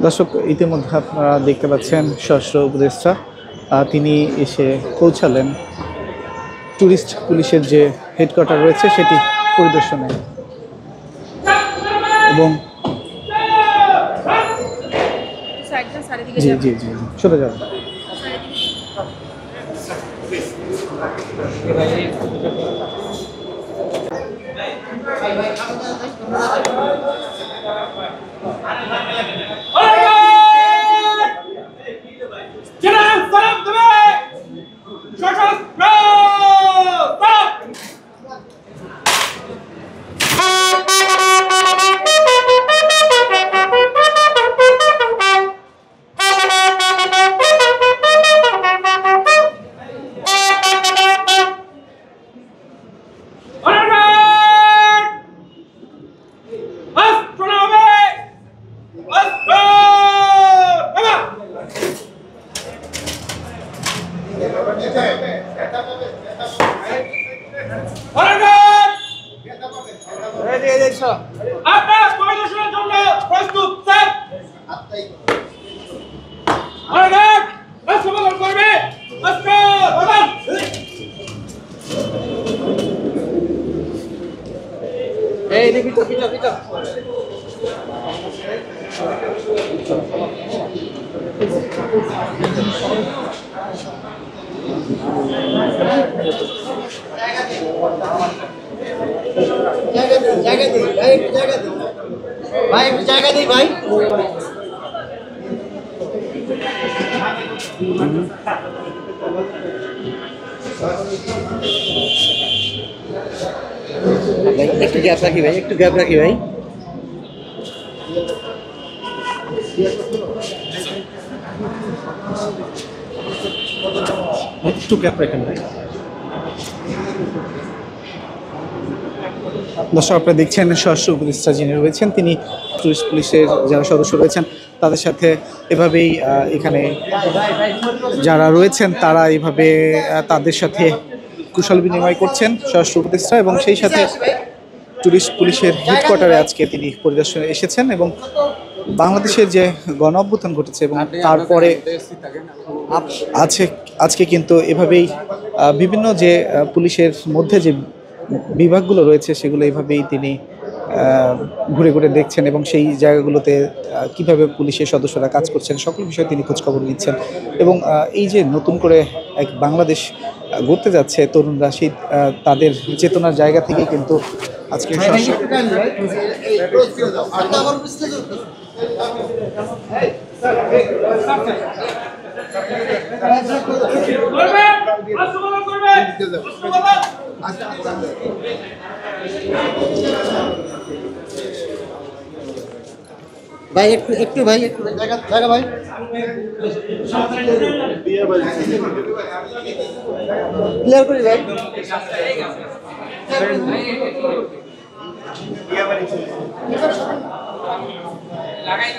দর্শক, ইতিমধ্যে আপনারা দেখতে পাচ্ছেন স্বরাষ্ট্র উপদেষ্টা তিনি এসে পৌঁছালেন ট্যুরিস্ট পুলিশের যে হেডকোয়ার্টার রয়েছে সেটি পরিদর্শনে। এবং জি জি জি চলে যাবেন। আপনার পরিদর্শনের জন্য প্রস্তুত স্যার। করবে এই দেখি তো পিটা পিটা জায়গা দিই ভাই, একটু জায়গা দিই ভাই, একটু জায়গা দিই ভাই। একটু গ্যাপ রাখি ভাই, একটু গ্যাপ রাখি ভাই। একটু গ্যাপ রাখেন ভাই। দর্শক, আপনারা দেখছেন স্বরাষ্ট্র উপদেষ্টা যিনি রয়েছেন তিনি টুরিস্ট পুলিশের যারা সদস্য রয়েছেন তাদের সাথে এভাবেই এখানে যারা রয়েছেন তারা এইভাবে তাদের সাথে কুশল বিনিময় করছেন স্বরাষ্ট্র উপদেষ্টা, এবং সেই সাথে টুরিস্ট পুলিশের হেডকোয়ার্টারে আজকে তিনি পরিদর্শনে এসেছেন এবং বাংলাদেশের যে গণ অভ্যুত্থান ঘটেছে এবং তারপরে আজকে কিন্তু এভাবেই বিভিন্ন যে পুলিশের মধ্যে যে বিভাগগুলো রয়েছে সেগুলো এইভাবেই তিনি ঘুরে ঘুরে দেখছেন এবং সেই জায়গাগুলোতে কিভাবে পুলিশের সদস্যরা কাজ করছেন সকল বিষয়ে তিনি খোঁজখবর নিচ্ছেন। এবং এই যে নতুন করে এক বাংলাদেশ গড়তে যাচ্ছে তরুণরা, সেই তাদের চেতনার জায়গা থেকেই কিন্তু আজকে ভাই একটু একটু ভাই, একটু জায়গা জায়গা ভাই, ক্লিয়ার করি ভাই। লাগাই